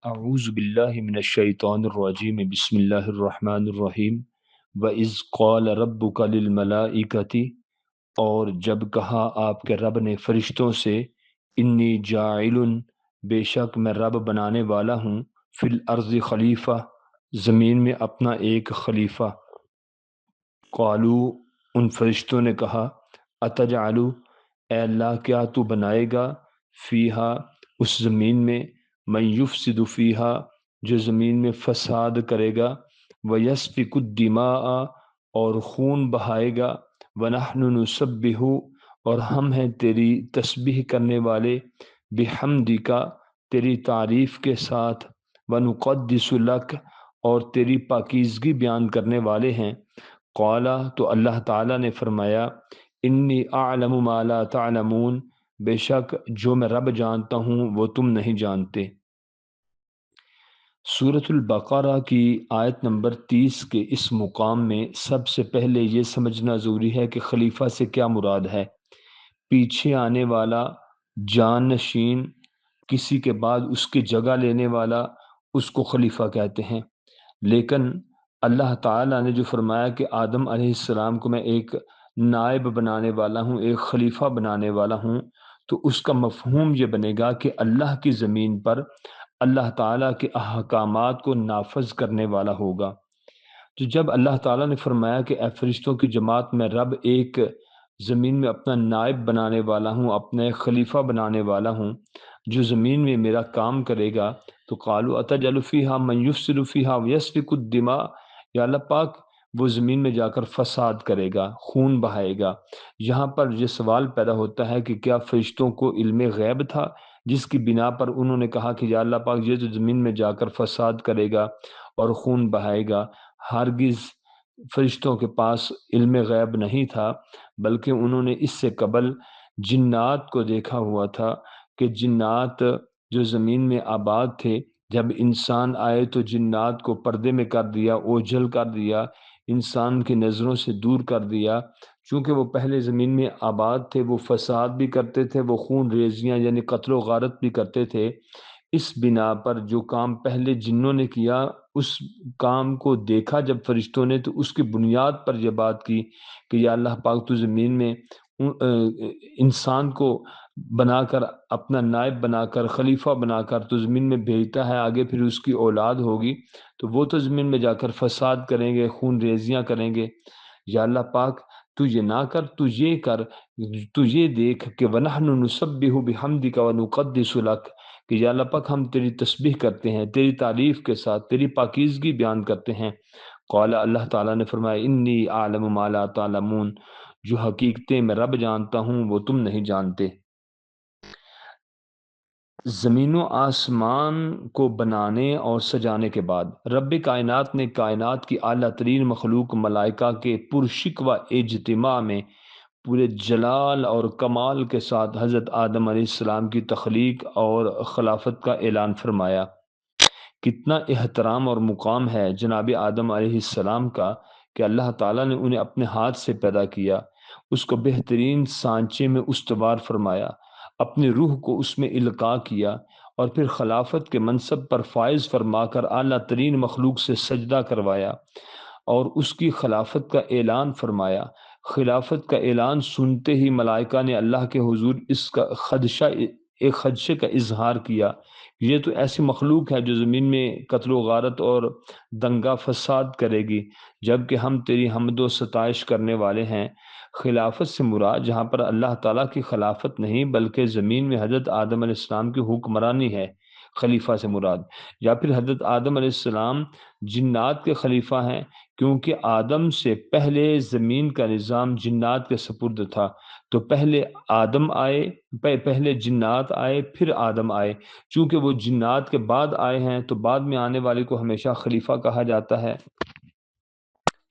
اعوذ باللہ من الشیطان الرجیم بسم اللہ الرحمن الرحیم وَإِذْ قَالَ رَبُّكَ لِلْمَلَائِكَةِ اور جب کہا آپ کے رب نے فرشتوں سے انی جاعل بے شک میں رب بنانے والا ہوں فی الارض خلیفہ زمین میں اپنا ایک خلیفہ قالو ان فرشتوں نے کہا اتجعلو اے اللہ کیا تو بنائے گا فیہا اس زمین میں من یفسد فیہا جو زمین میں فساد کرے گا ویسفک الدماء اور خون بہائے گا ونحن نسبح اور ہم ہیں تیری تسبیح کرنے والے بحمدک تیری تعریف کے ساتھ ونقدس لک اور تیری پاکیزگی بیان کرنے والے ہیں قالا تو اللہ تعالیٰ نے فرمایا انی اعلم ما لا تعلمون بے شک جو میں رب جانتا ہوں وہ تم نہیں جانتے۔ سورۃ البقرہ کی آیت نمبر 30 کے اس مقام میں سب سے پہلے یہ سمجھنا ضروری ہے کہ خلیفہ سے کیا مراد ہے۔ پیچھے آنے والا، جان نشین، کسی کے بعد اس کی جگہ لینے والا، اس کو خلیفہ کہتے ہیں۔ لیکن اللہ تعالیٰ نے جو فرمایا کہ آدم علیہ السلام کو میں ایک نائب بنانے والا ہوں، ایک خلیفہ بنانے والا ہوں، تو اس کا مفہوم یہ بنے گا کہ اللہ کی زمین پر اللہ تعالیٰ کے احکامات کو نافذ کرنے والا ہوگا۔ تو جب اللہ تعالیٰ نے فرمایا کہ اے فرشتوں کی جماعت میں رب ایک زمین میں اپنا نائب بنانے والا ہوں، اپنا ایک خلیفہ بنانے والا ہوں جو زمین میں میرا کام کرے گا، تو قالوا اتجعل فیہا من یفسد فیہا ویسفک الدماء، یا اللہ پاک وہ زمین میں جا کر فساد کرے گا، خون بہائے گا۔ یہاں پر یہ سوال پیدا ہوتا ہے کہ کیا فرشتوں کو علم غیب تھا جس کی بنا پر انہوں نے کہا کہ یا اللہ پاک یہ جو زمین میں جا کر فساد کرے گا اور خون بہائے گا؟ ہرگز فرشتوں کے پاس علم غیب نہیں تھا، بلکہ انہوں نے اس سے قبل جنات کو دیکھا ہوا تھا کہ جنات جو زمین میں آباد تھے، جب انسان آئے تو جنات کو پردے میں کر دیا، اوجھل کر دیا، انسان کی نظروں سے دور کر دیا۔ چونکہ وہ پہلے زمین میں آباد تھے، وہ فساد بھی کرتے تھے، وہ خون ریزیاں یعنی قتل و غارت بھی کرتے تھے۔ اس بنا پر جو کام پہلے جنوں نے کیا، اس کام کو دیکھا جب فرشتوں نے، تو اس کی بنیاد پر یہ بات کی کہ یا اللہ پاک تو زمین میں انسان کو بنا کر، اپنا نائب بنا کر، خلیفہ بنا کر تو زمین میں بھیجتا ہے، آگے پھر اس کی اولاد ہوگی تو وہ تو زمین میں جا کر فساد کریں گے، خون ریزیاں کریں گے۔ یا اللہ پاک تو یہ نہ کر، تو یہ کر، تو یہ دیکھ کہ وَنَحْنُ نُسَبِّحُ بِحَمْدِكَ وَنُقَدِّسُ لَكَ، کہ یا اللہ پاک ہم تیری تسبیح کرتے ہیں، تیری تعریف کے ساتھ تیری پاکیزگی بیان کرتے ہیں۔ قال اللہ تعالیٰ نے فرمایا انی اعلم ما لا تعلمون، جو حقیقتیں میں رب جانتا ہوں وہ تم نہیں جانتے۔ زمین و آسمان کو بنانے اور سجانے کے بعد رب کائنات نے کائنات کی اعلیٰ ترین مخلوق ملائکہ کے پرشکوہ اجتماع میں پورے جلال اور کمال کے ساتھ حضرت آدم علیہ السلام کی تخلیق اور خلافت کا اعلان فرمایا۔ کتنا احترام اور مقام ہے جناب آدم علیہ السلام کا کہ اللہ تعالیٰ نے انہیں اپنے ہاتھ سے پیدا کیا، اس کو بہترین سانچے میں استوار فرمایا، اپنی روح کو اس میں القاء کیا، اور پھر خلافت کے منصب پر فائز فرما کر اعلیٰ ترین مخلوق سے سجدہ کروایا اور اس کی خلافت کا اعلان فرمایا۔ خلافت کا اعلان سنتے ہی ملائکہ نے اللہ کے حضور اس کا ایک خدشے کا اظہار کیا۔ یہ تو ایسی مخلوق ہے جو زمین میں قتل و غارت اور دنگا فساد کرے گی، جبکہ ہم تیری حمد و ستائش کرنے والے ہیں۔ خلافت سے مراد جہاں پر اللہ تعالیٰ کی خلافت نہیں بلکہ زمین میں حضرت آدم علیہ السلام کی حکمرانی ہے، خلیفہ سے مراد۔ یا پھر حضرت آدم علیہ السلام جنات کے خلیفہ ہیں، کیونکہ آدم سے پہلے زمین کا نظام جنات کے سپرد تھا، تو پہلے آدم آئے، پہلے جنات آئے پھر آدم آئے۔ چونکہ وہ جنات کے بعد آئے ہیں تو بعد میں آنے والے کو ہمیشہ خلیفہ کہا جاتا ہے۔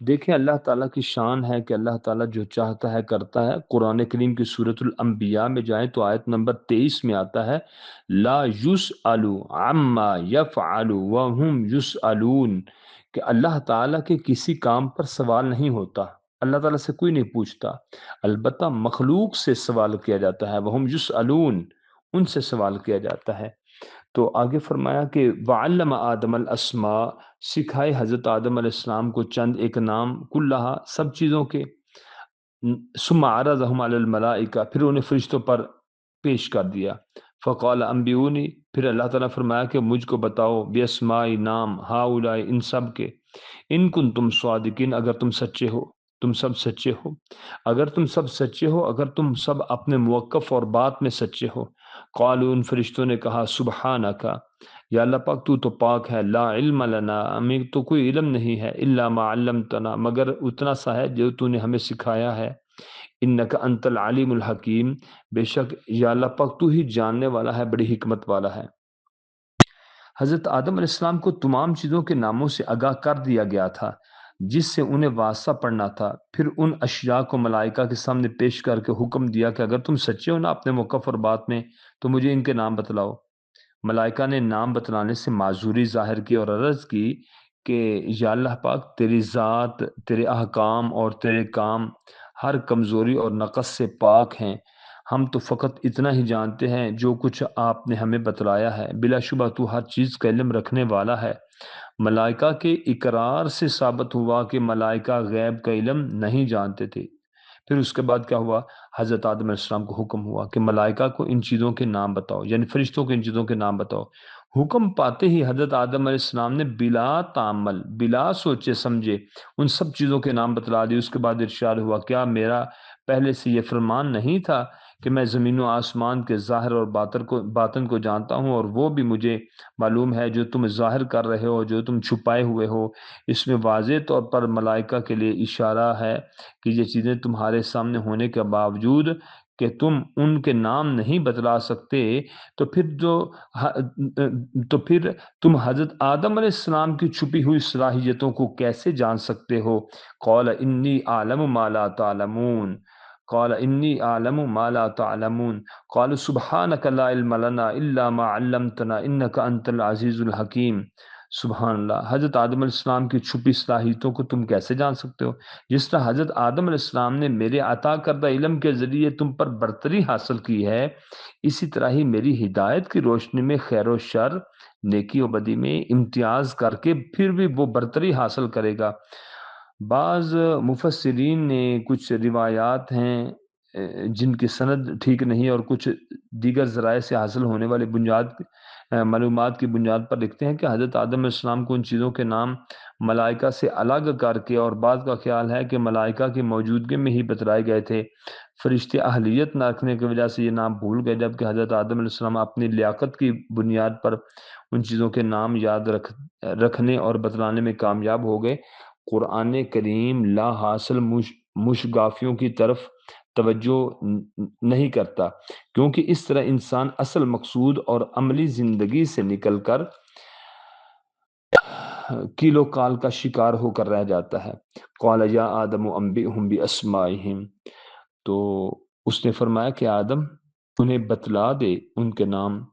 دیکھیں اللہ تعالیٰ کی شان ہے کہ اللہ تعالیٰ جو چاہتا ہے کرتا ہے۔ قرآن کریم کی سورۃ الانبیاء میں جائیں تو آیت نمبر 23 میں آتا ہے لا یسأل عما یفعل وهم یسألون، کہ اللہ تعالیٰ کے کسی کام پر سوال نہیں ہوتا، اللہ تعالیٰ سے کوئی نہیں پوچھتا، البتہ مخلوق سے سوال کیا جاتا ہے، وهم یسألون، ان سے سوال کیا جاتا ہے۔ تو آگے فرمایا کہ وعلم آدم الاسماء، سکھائے حضرت آدم علیہ السلام کو چند ایک نام، کلہا سب چیزوں کے، ثم عرضهم علی الملائکہ، پھر انہیں فرشتوں پر پیش کر دیا، فقال انبئونی، پھر اللہ تعالیٰ نے فرمایا کہ مجھ کو بتاؤ، بیسمائی نام، ہاؤلاء ان سب کے، ان کن تم صادقین، اگر تم سچے ہو، تم سب سچے ہو، اگر تم سب سچے ہو، اگر تم سب اپنے موقف اور بات میں سچے ہو۔ قالوا، ان فرشتوں نے کہا، سبحانک، یا اللہ پاک تو پاک ہے، لا علم لنا، ہمیں تو کوئی علم نہیں ہے، الا ما علمتنا، مگر اتنا سا ہے جو تو نے ہمیں سکھایا ہے، انک انت العلیم الحکیم، بے شک یا اللہ پاک تو ہی جاننے والا ہے، بڑی حکمت والا ہے۔ حضرت آدم علیہ السلام کو تمام چیزوں کے ناموں سے آگاہ کر دیا گیا تھا جس سے انہیں واسطہ پڑنا تھا، پھر ان اشیاء کو ملائکہ کے سامنے پیش کر کے حکم دیا کہ اگر تم سچے ہو نا اپنے موقف اور بات میں تو مجھے ان کے نام بتلاؤ۔ ملائکہ نے نام بتلانے سے معذوری ظاہر کی اور عرض کی کہ یا اللہ پاک، تیری ذات، تیرے احکام اور تیرے کام ہر کمزوری اور نقص سے پاک ہیں، ہم تو فقط اتنا ہی جانتے ہیں جو کچھ آپ نے ہمیں بتلایا ہے، بلا شبہ تو ہر چیز کا علم رکھنے والا ہے۔ ملائکہ کے اقرار سے ثابت ہوا کہ ملائکہ غیب کا علم نہیں جانتے تھے۔ پھر اس کے بعد کیا ہوا؟ حضرت آدم علیہ السلام کو حکم ہوا کہ ملائکہ کو ان چیزوں کے نام بتاؤ، یعنی فرشتوں کو ان چیزوں کے نام بتاؤ۔ حکم پاتے ہی حضرت آدم علیہ السلام نے بلا تعمل، بلا سوچے سمجھے ان سب چیزوں کے نام بتلا دیے۔ اس کے بعد ارشاد ہوا، کیا میرا پہلے سے یہ فرمان نہیں تھا کہ میں زمین و آسمان کے ظاہر اور باطن کو جانتا ہوں، اور وہ بھی مجھے معلوم ہے جو تم ظاہر کر رہے ہو، جو تم چھپائے ہوئے ہو۔ اس میں واضح طور پر ملائکہ کے لیے اشارہ ہے کہ یہ چیزیں تمہارے سامنے ہونے کے باوجود کہ تم ان کے نام نہیں بتلا سکتے، تو پھر تم حضرت آدم علیہ السلام کی چھپی ہوئی صلاحیتوں کو کیسے جان سکتے ہو؟ قال انی اعلم ما لا تعلمون، قال انی اعلم ما لا تعلمون، قالوا سبحانک لا علم لنا الا ما علمتنا انک انت العزیز الحکیم۔ سبحان اللہ، حضرت آدم علیہ السلام کی چھپی صلاحیتوں کو تم کیسے جان سکتے ہو؟ جس طرح حضرت آدم علیہ السلام نے میرے عطا کردہ علم کے ذریعے تم پر برتری حاصل کی ہے، اسی طرح ہی میری ہدایت کی روشنی میں خیر و شر، نیکی و بدی میں امتیاز کر کے پھر بھی وہ برتری حاصل کرے گا۔ بعض مفسرین نے کچھ روایات ہیں جن کی سند ٹھیک نہیں، اور کچھ دیگر ذرائع سے حاصل ہونے والے معلومات کی بنیاد پر لکھتے ہیں کہ حضرت آدم علیہ السلام کو ان چیزوں کے نام ملائکہ سے الگ کر کے، اور بعض کا خیال ہے کہ ملائکہ کی موجودگی میں ہی بتلائے گئے تھے، فرشتے اہلیت نہ رکھنے کی وجہ سے یہ نام بھول گئے، جبکہ حضرت آدم علیہ السلام اپنی لیاقت کی بنیاد پر ان چیزوں کے نام یاد رکھنے اور بتلانے میں کامیاب ہو گئے۔ قرآن کریم لا حاصل مشگافیوں کی طرف توجہ نہیں کرتا، کیونکہ اس طرح انسان اصل مقصود اور عملی زندگی سے نکل کر کیلو کال کا شکار ہو کر رہ جاتا ہے۔ قال یا آدم انبئہم باسمائہم، تو اس نے فرمایا کہ آدم انہیں بتلا دے ان کے نام۔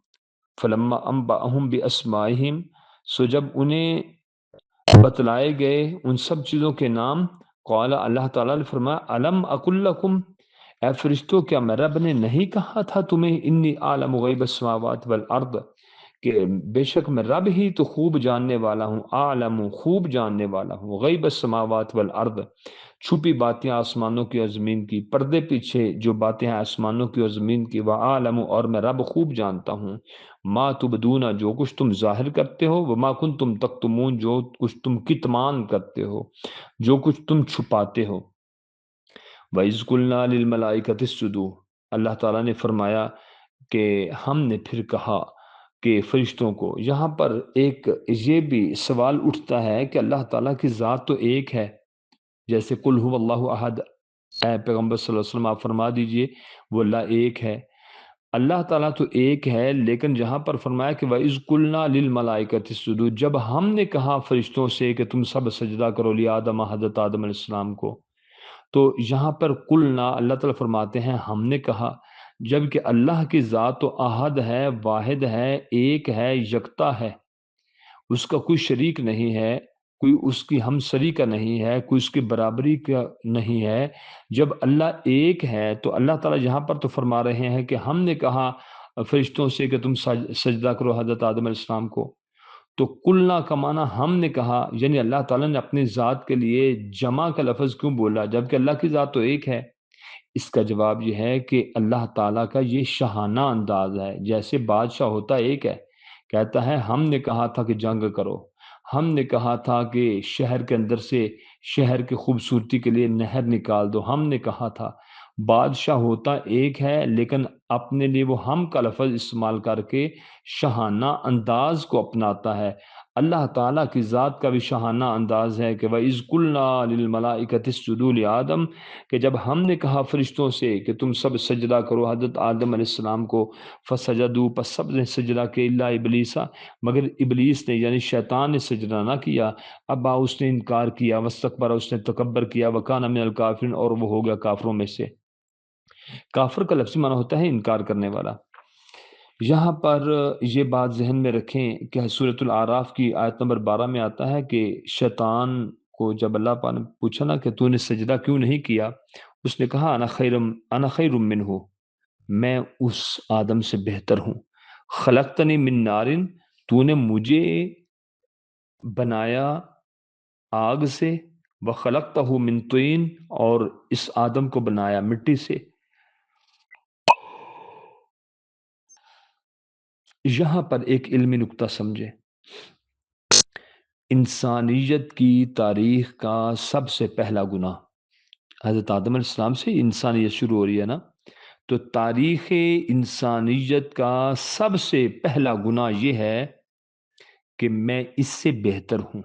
فلما انبأہم باسمائہم، سو جب انہیں بتلائے گئے ان سب چیزوں کے نام، قال، اللہ تعالیٰ نے فرمایا، الم اقل لکم، اے فرشتوں کیا میں رب نے نہیں کہا تھا تمہیں، انی عالم غیب السماوات والارض، کہ بے شک میں رب ہی تو خوب جاننے والا ہوں، عالم خوب جاننے والا ہوں، غیب السماوات والارض چھپی باتیں آسمانوں کی اور زمین کی، پردے پیچھے جو باتیں ہیں آسمانوں کی اور زمین کی، وعالم اور میں رب خوب جانتا ہوں، ما تبدون جو کچھ تم ظاہر کرتے ہو، وما کنتم تکتمون جو کچھ تم کتمان کرتے ہو، جو کچھ تم چھپاتے ہو۔ وَإِذْ قُلْنَا لِلْمَلَائِكَةِ اسْجُدُوا، اللہ تعالیٰ نے فرمایا کہ ہم نے پھر کہا کہ فرشتوں کو، یہاں پر ایک یہ بھی سوال اٹھتا ہے کہ اللہ تعالیٰ کی ذات تو ایک ہے، جیسے قُلْ هُوَ اللَّهُ أَحَدٌ، اے پیغمبر صلی اللہ علیہ وسلم آپ فرما دیجئے وہ اللہ ایک ہے۔ اللہ تعالیٰ تو ایک ہے، لیکن جہاں پر فرمایا کہ وَإِذْ قُلْنَا لِلْمَلَائِكَةِ اسْجُدُوا، جب ہم نے کہا فرشتوں سے کہ تم سب سجدہ کرو لِآدَمَ، حضرت آدم علیہ السلام کو، تو یہاں پر قلنا اللہ تعالیٰ فرماتے ہیں ہم نے کہا، جبکہ اللہ کی ذات تو احد ہے، واحد ہے، ایک ہے، یکتا ہے، اس کا کوئی شریک نہیں ہے، کوئی اس کی ہم شریک نہیں ہے، کوئی اس کی برابری کا نہیں ہے۔ جب اللہ ایک ہے تو اللہ تعالیٰ یہاں پر تو فرما رہے ہیں کہ ہم نے کہا فرشتوں سے کہ تم سجدہ کرو حضرت آدم علیہ السلام کو، تو کلنا کا معنی ہم نے کہا، یعنی اللہ تعالیٰ نے اپنی ذات کے لیے جمع کا لفظ کیوں بولا جبکہ اللہ کی ذات تو ایک ہے؟ اس کا جواب یہ ہے کہ اللہ تعالیٰ کا یہ شاہانہ انداز ہے، جیسے بادشاہ ہوتا ایک ہے، کہتا ہے ہم نے کہا تھا کہ جنگ کرو، ہم نے کہا تھا کہ شہر کے اندر سے شہر کی خوبصورتی کے لیے نہر نکال دو، ہم نے کہا تھا۔ بادشاہ ہوتا ایک ہے لیکن اپنے لیے وہ ہم کا لفظ استعمال کر کے شاہانہ انداز کو اپناتا ہے۔ اللہ تعالیٰ کی ذات کا بھی شاہانہ انداز ہے کہ وَإِذْ قُلْنَا لِلْمَلَائِكَةِ اسْجُدُوا لِآدَمَ، کہ جب ہم نے کہا فرشتوں سے کہ تم سب سجدہ کرو حضرت آدم علیہ السلام کو، فسجدوا، پس سب نے سجدہ کیا الا ابلیسا، مگر ابلیس نے یعنی شیطان نے سجدہ نہ کیا، ابا اس نے انکار کیا، واستکبر اس نے تکبر کیا، وکان من الکافرین اور وہ ہو گیا کافروں میں سے۔ کافر کا لفظی معنی ہوتا ہے انکار کرنے والا۔ یہاں پر یہ بات ذہن میں رکھیں کہ سورۃ الاعراف کی آیت نمبر 12 میں آتا ہے کہ شیطان کو جب اللہ پاک نے پوچھا نا کہ تو نے سجدہ کیوں نہیں کیا، اس نے کہا انا خیر منہ، میں اس آدم سے بہتر ہوں، خلقتنی من نارن، تو نے مجھے بنایا آگ سے، وخلقتہ من طین، اور اس آدم کو بنایا مٹی سے۔ یہاں پر ایک علمی نکتہ سمجھے، انسانیت کی تاریخ کا سب سے پہلا گناہ حضرت آدم علیہ السلام سے انسانیت شروع ہو رہی ہے نا، تو تاریخ انسانیت کا سب سے پہلا گناہ یہ ہے کہ میں اس سے بہتر ہوں۔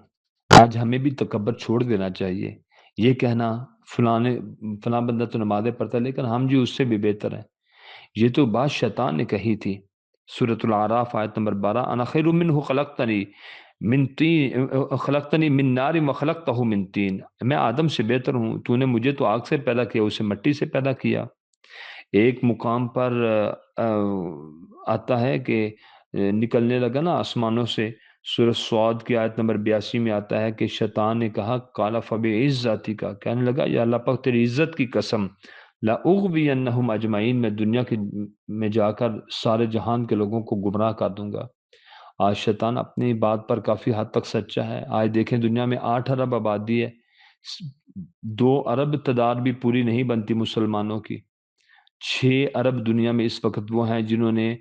آج ہمیں بھی تکبر چھوڑ دینا چاہیے، یہ کہنا فلاں بندہ تو نمازیں پڑھتا ہے لیکن ہم جی اس سے بھی بہتر ہیں، یہ تو بات شیطان نے کہی تھی۔ سورۃ الاعراف آیت نمبر 12، انا خیر منہ خلقتنی من نار وخلقتہ من طین، میں آدم سے بہتر ہوں، تو نے مجھے تو آگ سے پیدا کیا، اسے مٹی سے پیدا کیا۔ ایک مقام پر آتا ہے کہ نکلنے لگا نا آسمانوں سے، سورۃ صاد کی آیت نمبر 82 میں آتا ہے کہ شیطان نے کہا قال فبعزتی کا، کہنے لگا یا اللہ پاک تیری عزت کی قسم، لأغوینہم اجمعین، میں دنیا میں جا کر سارے جہان کے لوگوں کو گمراہ کر دوں گا۔ آج شیطان اپنی بات پر کافی حد تک سچا ہے۔ آج دیکھیں دنیا میں 8 ارب آبادی ہے، 2 ارب تعداد بھی پوری نہیں بنتی مسلمانوں کی، 6 ارب دنیا میں اس وقت وہ ہیں جنہوں نے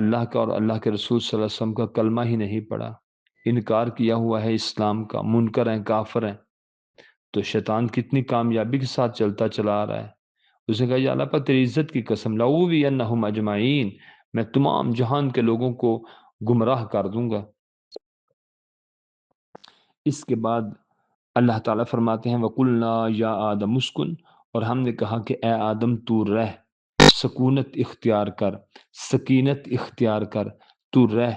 اللہ کا اور اللہ کے رسول صلی اللہ علیہ وسلم کا کلمہ ہی نہیں پڑھا، انکار کیا ہوا ہے اسلام کا، منکر ہیں، کافر ہیں۔ تو شیطان کتنی کامیابی کے ساتھ چلتا چلا آ رہا ہے۔ اس نے کہا یا اللہ پاک تیری عزت کی قسم، لأغوینہم اجمعین، میں تمام جہان کے لوگوں کو گمراہ کر دوں گا۔ اس کے بعد اللہ تعالیٰ فرماتے ہیں وَقُلْنَا یا آدم اسکن، اور ہم نے کہا کہ اے آدم تو رہ، سکونت اختیار کر، سکینت اختیار کر، تو رہ،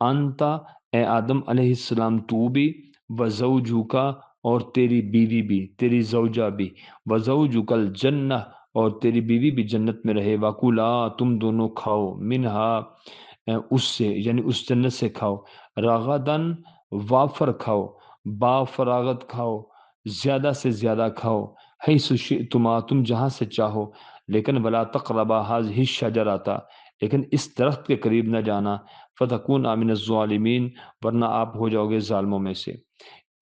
انتا، اے آدم علیہ السلام، تو بھی، وزوجوکا، اور تیری بیوی بھی، تیری زوجہ بھی، وزوجک الجنہ، اور تیری بیوی بھی جنت میں رہے، وَقُلَا، تم دونوں کھاؤ، منہا، اس سے یعنی اس جنت سے کھاؤ، راغدن، وافر کھاؤ، با فراغت کھاؤ، زیادہ سے زیادہ کھاؤ، حیث شئتما، تم جہاں سے چاہو، لیکن ولا تقربا هذه الشجرۃ، لیکن اس درخت کے قریب نہ جانا، فتکونا من الظالمین، ورنہ آپ ہو جاؤ گے ظالموں میں سے۔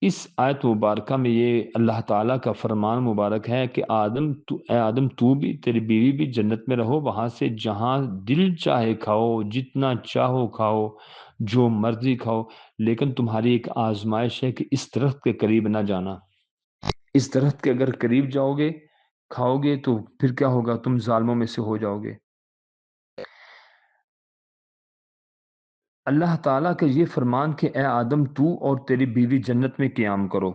اس آیت مبارکہ میں یہ اللہ تعالیٰ کا فرمان مبارک ہے کہ اے آدم تو بھی، تیری بیوی بھی جنت میں رہو، وہاں سے جہاں دل چاہے کھاؤ، جتنا چاہو کھاؤ، جو مرضی کھاؤ، لیکن تمہاری ایک آزمائش ہے کہ اس درخت کے قریب نہ جانا۔ اس درخت کے اگر قریب جاؤ گے، کھاؤ گے، تو پھر کیا ہوگا؟ تم ظالموں میں سے ہو جاؤ گے۔ اللہ تعالیٰ کا یہ فرمان کہ اے آدم تو اور تیری بیوی جنت میں قیام کرو،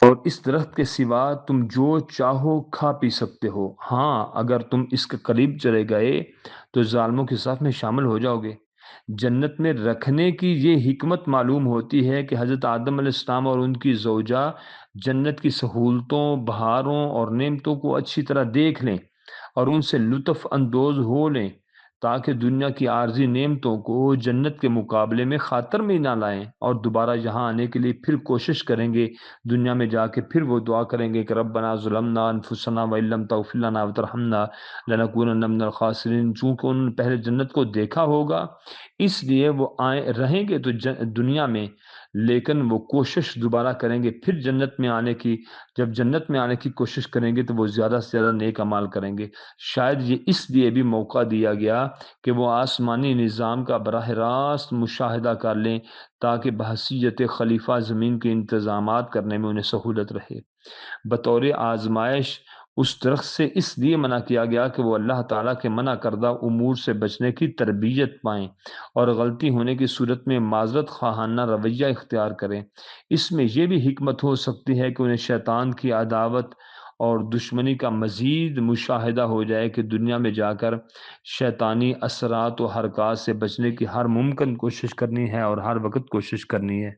اور اس درخت کے سوا تم جو چاہو کھا پی سکتے ہو، ہاں اگر تم اس کے قریب چلے گئے تو ظالموں کے ساتھ میں شامل ہو جاؤ گے۔ جنت میں رکھنے کی یہ حکمت معلوم ہوتی ہے کہ حضرت آدم علیہ السلام اور ان کی زوجہ جنت کی سہولتوں، بہاروں اور نعمتوں کو اچھی طرح دیکھ لیں اور ان سے لطف اندوز ہو لیں، تاکہ دنیا کی عارضی نعمتوں کو جنت کے مقابلے میں خاطر میں نہ لائیں، اور دوبارہ یہاں آنے کے لیے پھر کوشش کریں گے۔ دنیا میں جا کے پھر وہ دعا کریں گے کہ ربنا ظلمنا انفسنا وان لم تغفر لنا وترحمنا لنکونن من الخاسرین۔ چونکہ انہوں نے پہلے جنت کو دیکھا ہوگا، اس لیے وہ رہیں گے تو دنیا میں، لیکن وہ کوشش دوبارہ کریں گے پھر جنت میں آنے کی۔ جب جنت میں آنے کی کوشش کریں گے تو وہ زیادہ سے زیادہ نیک اعمال کریں گے۔ شاید یہ اس لیے بھی موقع دیا گیا کہ وہ آسمانی نظام کا براہ راست مشاہدہ کر لیں، تاکہ بحیثیت خلیفہ زمین کے انتظامات کرنے میں انہیں سہولت رہے۔ بطور آزمائش اس درخت سے اس لیے منع کیا گیا کہ وہ اللہ تعالیٰ کے منع کردہ امور سے بچنے کی تربیت پائیں اور غلطی ہونے کی صورت میں معذرت خواہانہ رویہ اختیار کریں۔ اس میں یہ بھی حکمت ہو سکتی ہے کہ انہیں شیطان کی عداوت اور دشمنی کا مزید مشاہدہ ہو جائے کہ دنیا میں جا کر شیطانی اثرات و حرکات سے بچنے کی ہر ممکن کوشش کرنی ہے اور ہر وقت کوشش کرنی ہے۔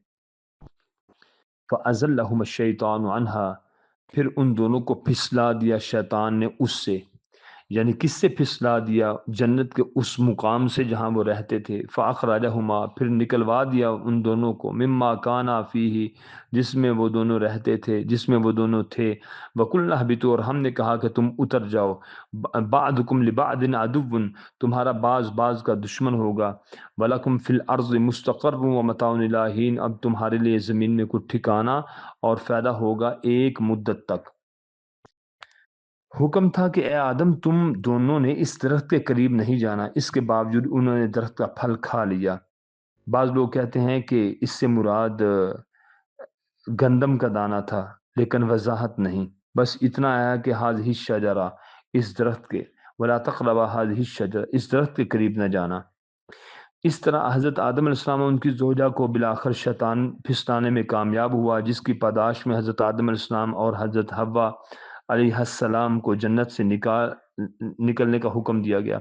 فَأَزَلَّهُمَ الشَّيْطَانُ عَنْهَا، پھر ان دونوں کو پھسلا دیا شیطان نے اس سے، یعنی کس سے پھسلا دیا؟ جنت کے اس مقام سے جہاں وہ رہتے تھے۔ فَأَخْرَجَهُمَا، پھر نکلوا دیا ان دونوں کو، مِمَّا كَانَا فِيهِ، جس میں وہ دونوں رہتے تھے، جس میں وہ دونوں تھے۔ وَقُلْنَا اهْبِطُوا، اور ہم نے کہا کہ تم اتر جاؤ، بَعْضُكُمْ لِبَعْضٍ عَدُوٌّ، تمہارا بعض کا دشمن ہوگا۔ وَلَكُمْ فِي الْأَرْضِ مُسْتَقَرٌّ وَمَتَاعٌ إِلَىٰ حِینٍ، اب تمہارے لیے زمین میں کچھ ٹھکانہ اور فائدہ ہوگا ایک مدت تک۔ حکم تھا کہ اے آدم تم دونوں نے اس درخت کے قریب نہیں جانا، اس کے باوجود انہوں نے درخت کا پھل کھا لیا۔ بعض لوگ کہتے ہیں کہ اس سے مراد گندم کا دانہ تھا، لیکن وضاحت نہیں، بس اتنا آیا کہ هذه الشجرہ، اس درخت کے، ولا تقربا هذه الشجرہ، اس درخت کے قریب نہ جانا۔ اس طرح حضرت آدم علیہ السلام اور ان کی زوجہ کو بالآخر شیطان پھسلانے میں کامیاب ہوا، جس کی پاداش میں حضرت آدم علیہ السلام اور حضرت حوا علیہ السلام کو جنت سے نکلنے کا حکم دیا گیا۔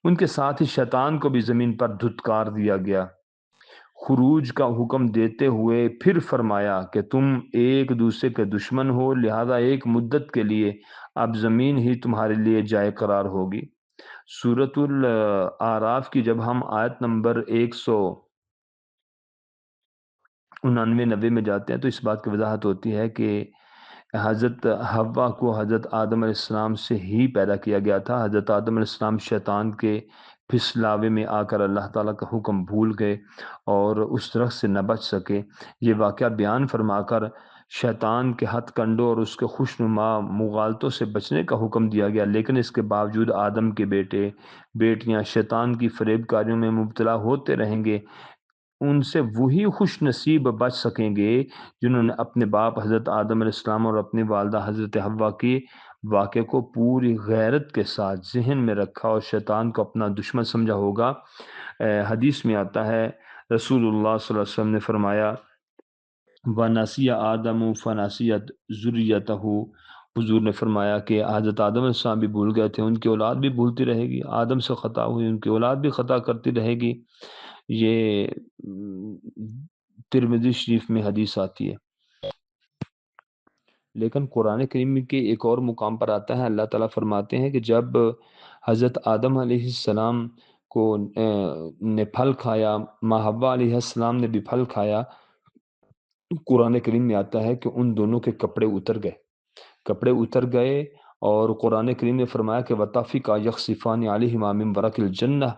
ان کے ساتھ ہی شیطان کو بھی زمین پر دھتکار دیا گیا۔ خروج کا حکم دیتے ہوئے پھر فرمایا کہ تم ایک دوسرے کے دشمن ہو، لہذا ایک مدت کے لیے اب زمین ہی تمہارے لیے جائے قرار ہوگی۔ سورۃ الاعراف کی جب ہم آیت نمبر 199-90 میں جاتے ہیں تو اس بات کی وضاحت ہوتی ہے کہ حضرت حوا کو حضرت آدم علیہ السلام سے ہی پیدا کیا گیا تھا۔ حضرت آدم علیہ السلام شیطان کے پھسلاوے میں آ کر اللہ تعالیٰ کا حکم بھول گئے اور اس درخت سے نہ بچ سکے۔ یہ واقعہ بیان فرما کر شیطان کے ہتھ کنڈوں اور اس کے خوشنما مغالطوں سے بچنے کا حکم دیا گیا، لیکن اس کے باوجود آدم کے بیٹے بیٹیاں شیطان کی فریب کاریوں میں مبتلا ہوتے رہیں گے۔ ان سے وہی خوش نصیب بچ سکیں گے جنہوں نے اپنے باپ حضرت آدم علیہ السلام اور اپنی والدہ حضرت حوا کے واقعے کو پوری غیرت کے ساتھ ذہن میں رکھا اور شیطان کو اپنا دشمن سمجھا ہوگا۔ حدیث میں آتا ہے، رسول اللہ صلی اللہ علیہ وسلم نے فرمایا، وَنَسِیَ آدَمُ فَنَسِیَتْ ذُرِّیَّتَهُ، حضور نے فرمایا کہ حضرت آدم علیہ السلام بھی بھول گئے تھے، ان کی اولاد بھی بھولتی رہے گی۔ آدم سے خطا ہوئی، ان کی اولاد بھی خطا کرتی رہے گی۔ یہ ترمذی شریف میں حدیث آتی ہے۔ لیکن قرآن کریم کے ایک اور مقام پر آتا ہے، اللہ تعالیٰ فرماتے ہیں کہ جب حضرت آدم علیہ السلام کو نے پھل کھایا، ماں حوا علیہ السلام نے بھی پھل کھایا، قرآن کریم میں آتا ہے کہ ان دونوں کے کپڑے اتر گئے اور قرآن کریم نے فرمایا کہ وَطَفِقَا يَخْصِفَانِ عَلَيْهِمَا مِن وَرَقِ الْجَنَّةِ،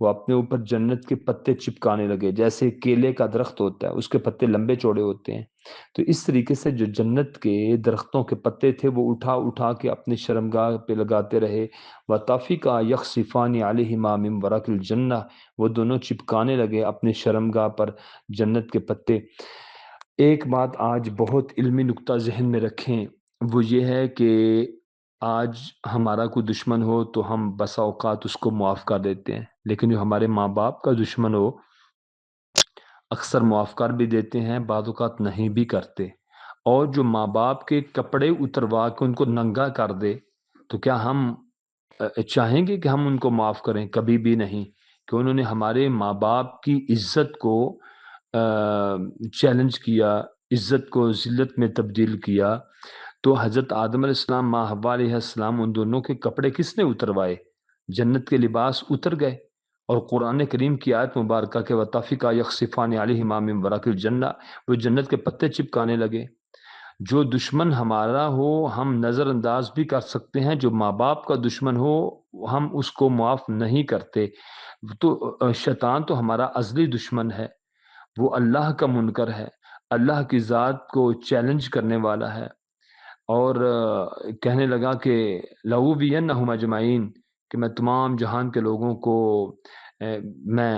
وہ اپنے اوپر جنت کے پتے چپکانے لگے، جیسے کیلے کا درخت ہوتا ہے اس کے پتے لمبے چوڑے ہوتے ہیں، تو اس طریقے سے جو جنت کے درختوں کے پتے تھے وہ اٹھا کے اپنے شرمگاہ پہ لگاتے رہے۔ وَطَفِقَا يَخْصِفَانِ عَلَيْهِمَا مِن وَرَقِ الْجَنَّةِ، وہ دونوں چپکانے لگے اپنے شرمگاہ پر جنت کے پتے۔ ایک بات آج بہت علمی نکتہ ذہن میں رکھیں، وہ یہ ہے کہ آج ہمارا کوئی دشمن ہو تو ہم بسا اوقات اس کو معاف کر دیتے ہیں، لیکن جو ہمارے ماں باپ کا دشمن ہو اکثر معاف کر بھی دیتے ہیں، بعض اوقات نہیں بھی کرتے۔ اور جو ماں باپ کے کپڑے اتروا کے ان کو ننگا کر دے تو کیا ہم چاہیں گے کہ ہم ان کو معاف کریں؟ کبھی بھی نہیں، کہ انہوں نے ہمارے ماں باپ کی عزت کو چیلنج کیا، عزت کو ذلت میں تبدیل کیا۔ تو حضرت آدم علیہ السلام، ماں حوا علیہ السلام، ان دونوں کے کپڑے کس نے اتروائے؟ جنت کے لباس اتر گئے، اور قرآن کریم کی آیت مبارکہ کے وطافقہ یخصفان علیہما من ورق الجنہ، وہ جنت کے پتے چپکانے لگے۔ جو دشمن ہمارا ہو ہم نظر انداز بھی کر سکتے ہیں، جو ماں باپ کا دشمن ہو ہم اس کو معاف نہیں کرتے۔ تو شیطان تو ہمارا ازلی دشمن ہے، وہ اللہ کا منکر ہے، اللہ کی ذات کو چیلنج کرنے والا ہے، اور کہنے لگا کہ لَأُغْوِيَنَّهُمْ أَجْمَعِينَ، کہ میں تمام جہان کے لوگوں کو میں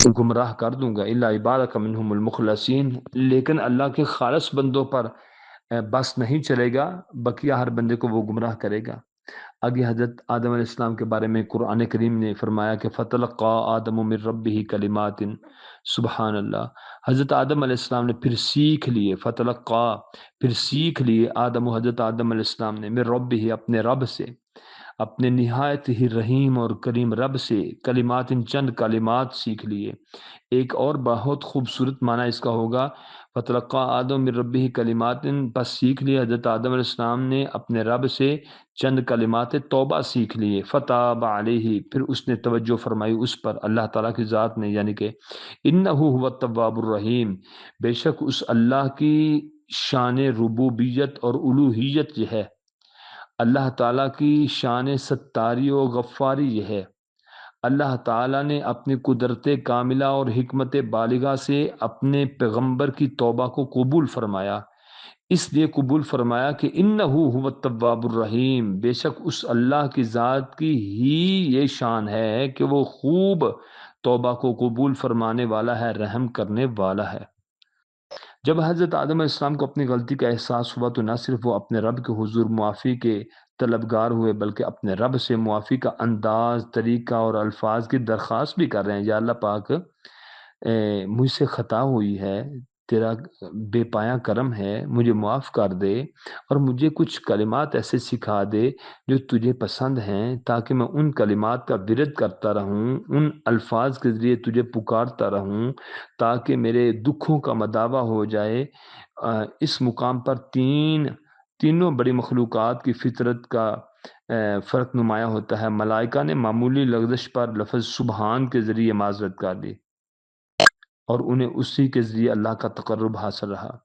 گمراہ کر دوں گا، الا عبادک منہم المخلصین، لیکن اللہ کے خالص بندوں پر بس نہیں چلے گا، بقیہ ہر بندے کو وہ گمراہ کرے گا۔ آگے حضرت آدم علیہ السلام کے بارے میں قرآن کریم نے فرمایا کہ فَتَلَقَّىٰ آدَمُ مِن رَبِّهِ كَلِمَاتٍ، سبحان اللہ، حضرت آدم علیہ السلام نے پھر سیکھ لیے، پھر سیکھ لیے حضرت آدم علیہ السلام نے من ربہ، اپنے رب سے، اپنے نہایت ہی رحیم اور کریم رب سے، کلمات، چند کلمات سیکھ لیے۔ ایک اور بہت خوبصورت معنی اس کا ہوگا فتلقى آدم من ربہ کلمات، بس سیکھ لیے حضرت آدم علیہ السلام نے اپنے رب سے چند کلمات توبہ سیکھ لیے، فتاب علیہ، پھر اس نے توجہ فرمائی اس پر، اللہ تعالیٰ کی ذات نے، یعنی کہ انہ هو التواب الرحیم، بے شک اس اللہ کی شان ربوبیت اور الوہیت یہ ہے، اللہ تعالیٰ کی شان ستاری و غفاری یہ ہے۔ اللہ تعالیٰ نے اپنی قدرت کاملہ اور حکمت بالغہ سے اپنے پیغمبر کی توبہ کو قبول فرمایا، اس لیے قبول فرمایا کہ انہ هو التواب الرحیم، بے شک اس اللہ کی ذات کی ہی یہ شان ہے کہ وہ خوب توبہ کو قبول فرمانے والا ہے، رحم کرنے والا ہے۔ جب حضرت آدم علیہ السلام کو اپنی غلطی کا احساس ہوا تو نہ صرف وہ اپنے رب کے حضور معافی کے طلبگار ہوئے، بلکہ اپنے رب سے معافی کا انداز، طریقہ اور الفاظ کی درخواست بھی کر رہے ہیں، یا اللہ پاک مجھ سے خطا ہوئی ہے، تیرا بے پایہ کرم ہے، مجھے معاف کر دے، اور مجھے کچھ کلمات ایسے سکھا دے جو تجھے پسند ہیں، تاکہ میں ان کلمات کا ورد کرتا رہوں، ان الفاظ کے ذریعے تجھے پکارتا رہوں، تاکہ میرے دکھوں کا مداوع ہو جائے۔ اس مقام پر تینوں بڑی مخلوقات کی فطرت کا فرق نمایاں ہوتا ہے۔ ملائکہ نے معمولی لغزش پر لفظ سبحان کے ذریعے معذرت کر دی، اور انہیں اسی کے ذریعے اللہ کا تقرب حاصل رہا۔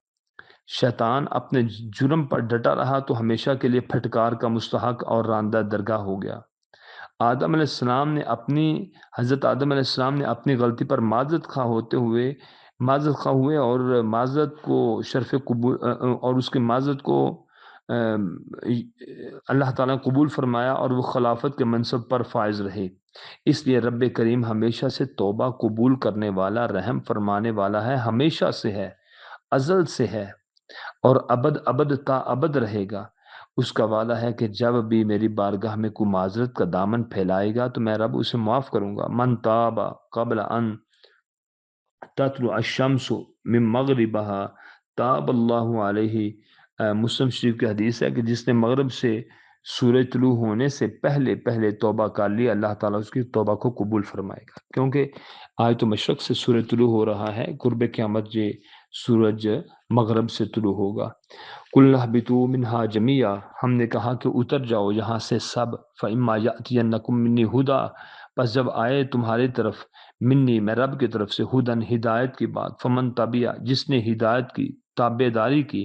شیطان اپنے جرم پر ڈٹا رہا تو ہمیشہ کے لیے پھٹکار کا مستحق اور راندہ درگاہ ہو گیا۔ حضرت آدم علیہ السلام نے اپنی غلطی پر معذرت خواہ ہوئے اور معذرت کو شرف قبول اور اس کی معذرت کو اللہ تعالیٰ نے قبول فرمایا، اور وہ خلافت کے منصب پر فائز رہے۔ اس لیے رب کریم ہمیشہ سے توبہ قبول کرنے والا، رحم فرمانے والا ہے، ہمیشہ سے ہے، ازل سے ہے، اور ابد ابد تا ابد رہے گا۔ اس کا وعدہ ہے کہ جب بھی میری بارگاہ میں کوئی معذرت کا دامن پھیلائے گا تو میں رب اسے معاف کروں گا۔ من تاب قبل ان تطلع الشمس من مغربها تاب اللہ علیہ، مسلم شریف کی حدیث ہے کہ جس نے مغرب سے سورج طلوع ہونے سے پہلے پہلے توبہ کر لی، اللہ تعالیٰ اس کی توبہ کو قبول فرمائے گا، کیونکہ آج تو مشرق سے سورج طلوع ہو رہا ہے، قرب قیامت یہ سورج مغرب سے طلوع ہوگا۔ قُلْنَا اهْبِطُوا مِنْهَا جَمِيعًا، ہم نے کہا کہ اتر جاؤ یہاں سے سب، فَإِمَّا يَأْتِيَنَّكُم مِّنِّي هُدًى، پس جب آئے تمہاری طرف، منی میں رب کی طرف سے، ہدن ہدایت کی بات، فمن تبیا جس نے ہدایت کی تابع داری کی،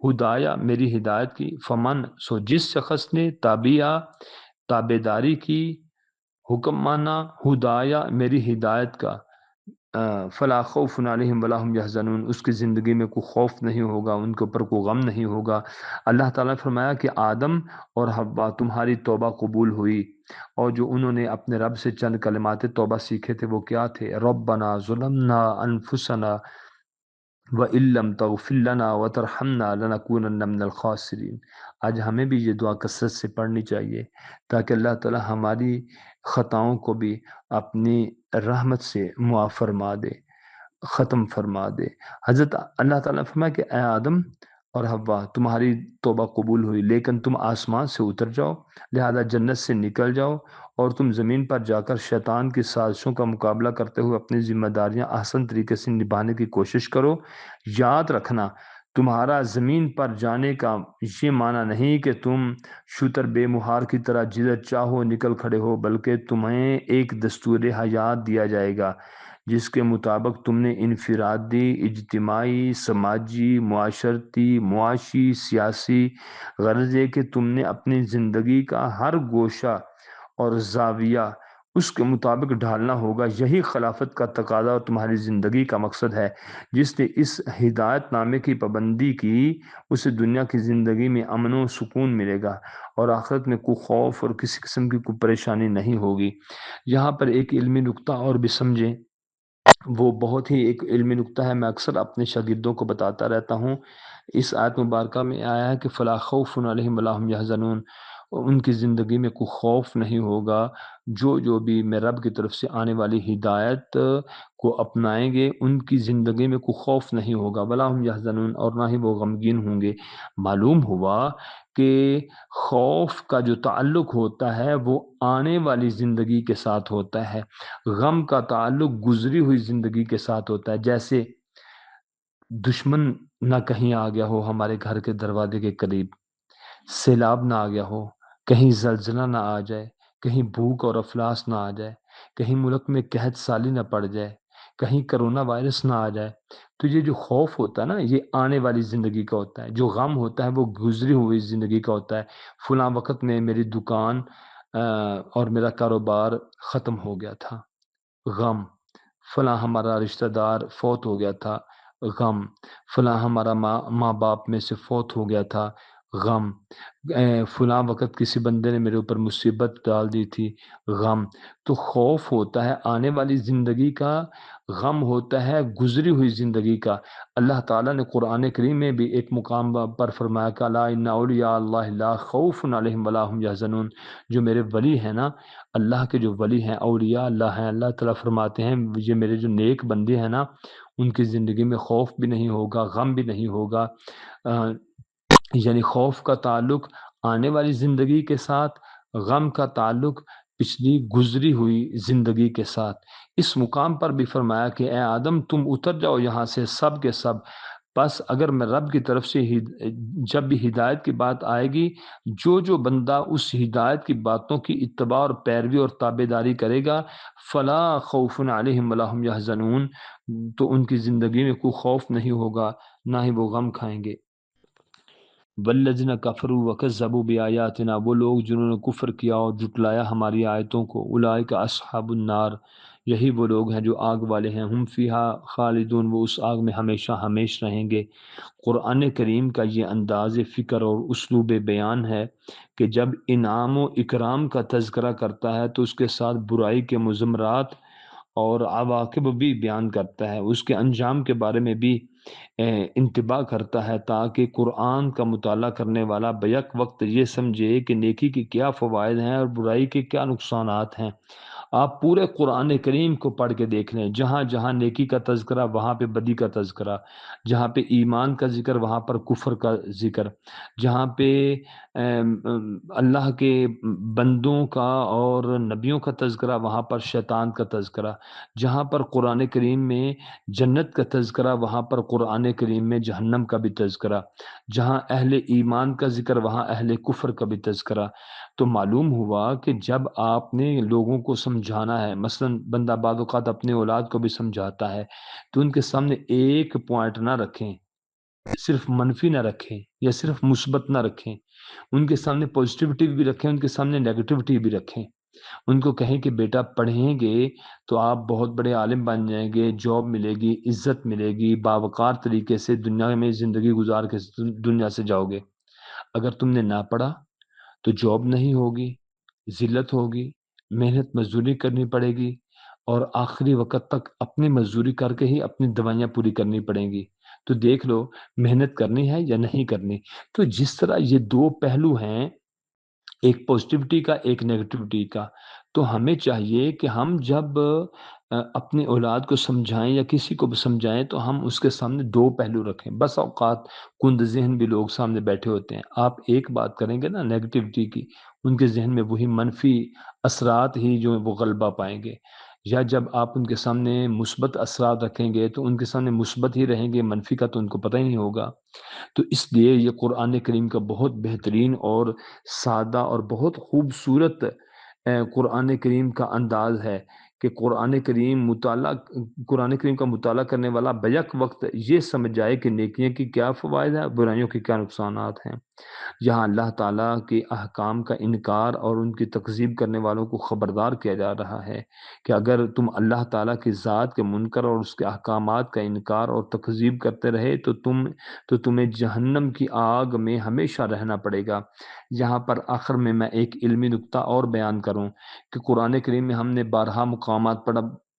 ہدایا میری ہدایت کی، فمن سو جس شخص نے تابعہ تابع داری کی، حکم مانا، ہدایا میری ہدایت کا، فلا خوف علیہم ولا هم یحزنون، اس کی زندگی میں کوئی خوف نہیں ہوگا، ان کے اوپر کوئی غم نہیں ہوگا۔ اللہ تعالیٰ نے فرمایا کہ آدم اور حوا تمہاری توبہ قبول ہوئی، اور جو انہوں نے اپنے رب سے چند کلمات توبہ سیکھے تھے وہ کیا تھے؟ ربنا ظلمنا انفسنا وَإِن لَّمْ تَغْفِرْ لَنَا وَتَرْحَمْنَا لَنَكُونَنَّ مِنَ الْخَاسِرِينَ۔ آج ہمیں بھی یہ دعا کثرت سے پڑھنی چاہیے تاکہ اللہ تعالی ہماری خطاؤں کو بھی اپنی رحمت سے معاف فرما دے، ختم فرما دے۔ حضرت اللہ تعالیٰ نے فرمایا کہ اے آدم اور حوا تمہاری توبہ قبول ہوئی، لیکن تم آسمان سے اتر جاؤ، لہذا جنت سے نکل جاؤ، اور تم زمین پر جا کر شیطان کی سازشوں کا مقابلہ کرتے ہوئے اپنی ذمہ داریاں احسن طریقے سے نبھانے کی کوشش کرو۔ یاد رکھنا تمہارا زمین پر جانے کا یہ معنی نہیں کہ تم شتر بے مہار کی طرح جدھر چاہو نکل کھڑے ہو، بلکہ تمہیں ایک دستور حیات دیا جائے گا جس کے مطابق تم نے انفرادی، اجتماعی، سماجی، معاشرتی، معاشی، سیاسی، غرض یہ کہ تم نے اپنی زندگی کا ہر گوشہ اور زاویہ اس کے مطابق ڈھالنا ہوگا۔ یہی خلافت کا تقاضا اور تمہاری زندگی کا مقصد ہے۔ جس نے اس ہدایت نامے کی پابندی کی اسے دنیا کی زندگی میں امن و سکون ملے گا اور آخرت میں کوئی خوف اور کسی قسم کی کوئی پریشانی نہیں ہوگی۔ یہاں پر ایک علمی نکتہ اور بھی سمجھیں، وہ بہت ہی ایک علمی نکتہ ہے، میں اکثر اپنے شاگردوں کو بتاتا رہتا ہوں۔ اس آیت مبارکہ میں آیا ہے کہ فلا خوف علیہم ولا هم یحزنون، ان کی زندگی میں کوئی خوف نہیں ہوگا، جو بھی میں رب کی طرف سے آنے والی ہدایت کو اپنائیں گے ان کی زندگی میں کوئی خوف نہیں ہوگا، ولا هم یحزنون، اور نہ ہی وہ غمگین ہوں گے۔ معلوم ہوا کہ خوف کا جو تعلق ہوتا ہے وہ آنے والی زندگی کے ساتھ ہوتا ہے، غم کا تعلق گزری ہوئی زندگی کے ساتھ ہوتا ہے۔ جیسے دشمن نہ کہیں آ گیا ہو ہمارے گھر کے دروازے کے قریب، سیلاب نہ آ گیا ہو، کہیں زلزلہ نہ آ جائے، کہیں بھوک اور افلاس نہ آ جائے، کہیں ملک میں قحط سالی نہ پڑ جائے، کہیں کرونا وائرس نہ آ جائے، تو یہ جو خوف ہوتا ہے نا یہ آنے والی زندگی کا ہوتا ہے۔ جو غم ہوتا ہے وہ گزری ہوئی زندگی کا ہوتا ہے۔ فلاں وقت میں میری دکان اور میرا کاروبار ختم ہو گیا تھا، غم۔ فلاں ہمارا رشتہ دار فوت ہو گیا تھا، غم۔ فلاں ہمارا ماں باپ میں سے فوت ہو گیا تھا، غم۔ فلاں وقت کسی بندے نے میرے اوپر مصیبت ڈال دی تھی، غم۔ تو خوف ہوتا ہے آنے والی زندگی کا، غم ہوتا ہے گزری ہوئی زندگی کا۔ اللہ تعالیٰ نے قرآن کریم میں بھی ایک مقام پر فرمایا کہ الا ان اولیاء اللہ لا خوف علیہم ولا هم یحزنون، جو میرے ولی ہیں نا، اللہ کے جو ولی ہیں، اولیاء اللہ ہیں، اللہ تعالیٰ فرماتے ہیں یہ میرے جو نیک بندے ہیں نا ان کی زندگی میں خوف بھی نہیں ہوگا، غم بھی نہیں ہوگا۔ یعنی خوف کا تعلق آنے والی زندگی کے ساتھ، غم کا تعلق پچھلی گزری ہوئی زندگی کے ساتھ۔ اس مقام پر بھی فرمایا کہ اے آدم تم اتر جاؤ یہاں سے سب کے سب، بس اگر میں رب کی طرف سے جب بھی ہدایت کی بات آئے گی، جو بندہ اس ہدایت کی باتوں کی اتباع اور پیروی اور تابع داری کرے گا، فلا خوف علیہم ولا هم یحزنون، تو ان کی زندگی میں کوئی خوف نہیں ہوگا، نہ ہی وہ غم کھائیں گے۔ والذین کفروا وکذبوا بآیاتنا، وہ لوگ جنہوں نے کفر کیا اور جھٹلایا ہماری آیتوں کو، اولئک اصحاب النار، یہی وہ لوگ ہیں جو آگ والے ہیں، ہم فیہا خالدون، وہ اس آگ میں ہمیشہ ہمیش رہیں گے۔ قرآن کریم کا یہ انداز فکر اور اسلوب بیان ہے کہ جب انعام و اکرام کا تذکرہ کرتا ہے تو اس کے ساتھ برائی کے مضمرات اور عواقب بھی بیان کرتا ہے، اس کے انجام کے بارے میں بھی انتباہ کرتا ہے، تاکہ قرآن کا مطالعہ کرنے والا بیک وقت یہ سمجھے کہ نیکی کے کیا فوائد ہیں اور برائی کے کیا نقصانات ہیں۔ آپ پورے قرآن کریم کو پڑھ کے دیکھ لیں، جہاں جہاں نیکی کا تذکرہ وہاں پہ بدی کا تذکرہ، جہاں پہ ایمان کا ذکر وہاں پر کفر کا ذکر، جہاں پہ اللہ کے بندوں کا اور نبیوں کا تذکرہ وہاں پر شیطان کا تذکرہ، جہاں پر قرآن کریم میں جنت کا تذکرہ وہاں پر قرآن کریم میں جہنم کا بھی تذکرہ، جہاں اہل ایمان کا ذکر وہاں اہل کفر کا بھی تذکرہ۔ تو معلوم ہوا کہ جب آپ نے لوگوں کو سمجھانا ہے، مثلا بندہ بعض اوقات اپنے اولاد کو بھی سمجھاتا ہے، تو ان کے سامنے ایک پوائنٹ نہ رکھیں، صرف منفی نہ رکھیں یا صرف مثبت نہ رکھیں، ان کے سامنے پازیٹیوٹی بھی رکھیں، ان کے سامنے نیگیٹیوٹی بھی رکھیں۔ ان کو کہیں کہ بیٹا پڑھیں گے تو آپ بہت بڑے عالم بن جائیں گے، جاب ملے گی، عزت ملے گی، باوقار طریقے سے دنیا میں زندگی گزار کے دنیا سے جاؤ گے۔ اگر تم نے نہ پڑھا تو جاب نہیں ہوگی، ذلت ہوگی، محنت مزدوری کرنی پڑے گی، اور آخری وقت تک اپنی مزدوری کر کے ہی اپنی دوائیاں پوری کرنی پڑیں گی۔ تو دیکھ لو محنت کرنی ہے یا نہیں کرنی۔ تو جس طرح یہ دو پہلو ہیں، ایک پازیٹیوٹی کا ایک نیگیٹیوٹی کا، تو ہمیں چاہیے کہ ہم جب اپنے اولاد کو سمجھائیں یا کسی کو بھی سمجھائیں تو ہم اس کے سامنے دو پہلو رکھیں۔ بس اوقات کند ذہن بھی لوگ سامنے بیٹھے ہوتے ہیں، آپ ایک بات کریں گے نا نیگیٹیوٹی کی، ان کے ذہن میں وہی منفی اثرات ہی جو وہ غلبہ پائیں گے۔ یا جب آپ ان کے سامنے مثبت اثرات رکھیں گے تو ان کے سامنے مثبت ہی رہیں گے، منفی کا تو ان کو پتہ ہی نہیں ہوگا۔ تو اس لیے یہ قرآن کریم کا بہت بہترین اور سادہ اور بہت خوبصورت قرآن کریم کا انداز ہے کہ قرآن کریم کا مطالعہ کرنے والا بیک وقت یہ سمجھ جائے کہ نیکیوں کی کیا فوائد ہے، برائیوں کے کیا نقصانات ہیں۔ یہاں اللہ تعالیٰ کے احکام کا انکار اور ان کی تکذیب کرنے والوں کو خبردار کیا جا رہا ہے کہ اگر تم اللہ تعالیٰ کی ذات کے منکر اور اس کے احکامات کا انکار اور تکذیب کرتے رہے تو تمہیں جہنم کی آگ میں ہمیشہ رہنا پڑے گا۔ یہاں پر آخر میں ایک علمی نکتہ اور بیان کروں کہ قرآن کریم میں ہم نے بارہا مقامات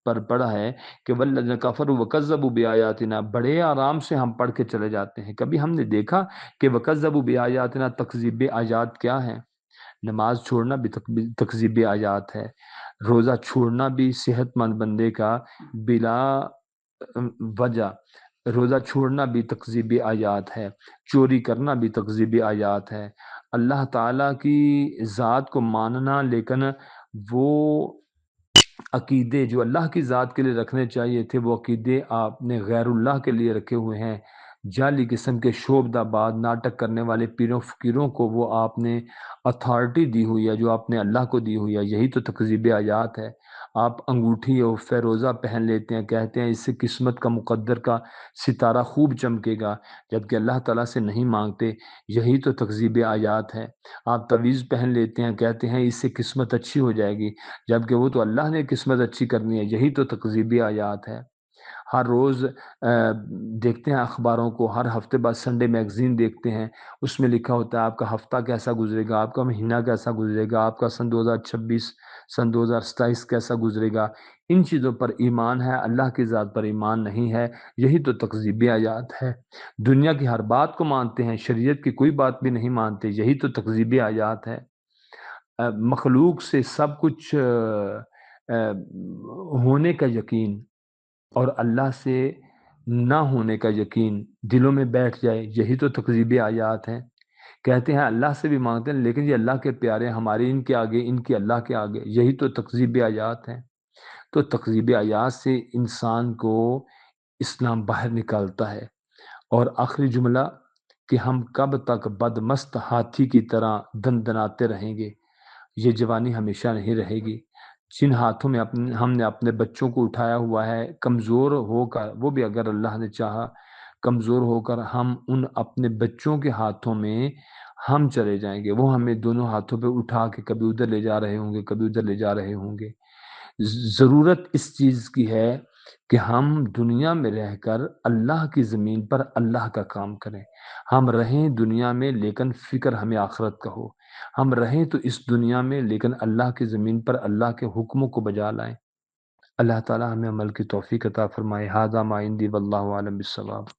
پر پڑھا ہے کہ والذین کفروا وکذبوا بآیاتنا، بڑے آرام سے ہم پڑھ کے چلے جاتے ہیں۔ کبھی ہم نے دیکھا کہ وکذبوا بآیاتنا تکذیب آیات کیا ہے؟ نماز چھوڑنا بھی تکذیب آیات ہے، روزہ چھوڑنا بھی صحت مند بندے کا بلا وجہ روزہ چھوڑنا بھی تکذیب آیات ہے، چوری کرنا بھی تکذیب آیات ہے، اللہ تعالیٰ کی ذات کو ماننا لیکن وہ عقیدے جو اللہ کی ذات کے لیے رکھنے چاہیے تھے وہ عقیدے آپ نے غیر اللہ کے لیے رکھے ہوئے ہیں۔ جعلی قسم کے شعبدہ بعد ناٹک کرنے والے پیروں فقیروں کو وہ آپ نے اتھارٹی دی ہوئی ہے جو آپ نے اللہ کو دی ہوئی ہے، یہی تو تکذیب آیات ہے۔ آپ انگوٹھی اور فیروزہ پہن لیتے ہیں، کہتے ہیں اس سے قسمت کا مقدر کا ستارہ خوب چمکے گا، جبکہ اللہ تعالیٰ سے نہیں مانگتے، یہی تو تکذیب آیات ہے۔ آپ تعویذ پہن لیتے ہیں، کہتے ہیں اس سے قسمت اچھی ہو جائے گی، جبکہ وہ تو اللہ نے قسمت اچھی کرنی ہے، یہی تو تکذیبی آیات ہے۔ ہر روز دیکھتے ہیں اخباروں کو، ہر ہفتے بعد سنڈے میگزین دیکھتے ہیں، اس میں لکھا ہوتا ہے آپ کا ہفتہ کیسا گزرے گا، آپ کا مہینہ کیسا گزرے گا، آپ کا سن 2026 سن 2027 کیسا گزرے گا۔ ان چیزوں پر ایمان ہے، اللہ کی ذات پر ایمان نہیں ہے، یہی تو تکذیبی آیات ہے۔ دنیا کی ہر بات کو مانتے ہیں، شریعت کی کوئی بات بھی نہیں مانتے، یہی تو تکذیبی آیات ہے۔ مخلوق سے سب کچھ ہونے کا یقین اور اللہ سے نہ ہونے کا یقین دلوں میں بیٹھ جائے، یہی تو تکذیبی آیات ہیں۔ کہتے ہیں اللہ سے بھی مانگتے ہیں لیکن یہ اللہ کے پیارے ہمارے ان کے آگے، ان کی اللہ کے آگے، یہی تو تکذیبی آیات ہیں۔ تو تکذیبی آیات سے انسان کو اسلام باہر نکالتا ہے۔ اور آخری جملہ کہ ہم کب تک بدمست ہاتھی کی طرح دندناتے رہیں گے، یہ جوانی ہمیشہ نہیں رہے گی۔ جن ہاتھوں میں ہم نے اپنے بچوں کو اٹھایا ہوا ہے، کمزور ہو کر، وہ بھی اگر اللہ نے چاہا کمزور ہو کر ہم ان اپنے بچوں کے ہاتھوں میں ہم چلے جائیں گے، وہ ہمیں دونوں ہاتھوں پہ اٹھا کے کبھی ادھر لے جا رہے ہوں گے، کبھی ادھر لے جا رہے ہوں گے۔ ضرورت اس چیز کی ہے کہ ہم دنیا میں رہ کر اللہ کی زمین پر اللہ کا کام کریں۔ ہم رہیں دنیا میں لیکن فکر ہمیں آخرت کا ہو۔ ہم رہیں تو اس دنیا میں لیکن اللہ کی زمین پر اللہ کے حکموں کو بجا لائیں۔ اللہ تعالی ہمیں عمل کی توفیق عطا فرمائے۔ ھذا ما عندی واللہ اعلم بالصواب۔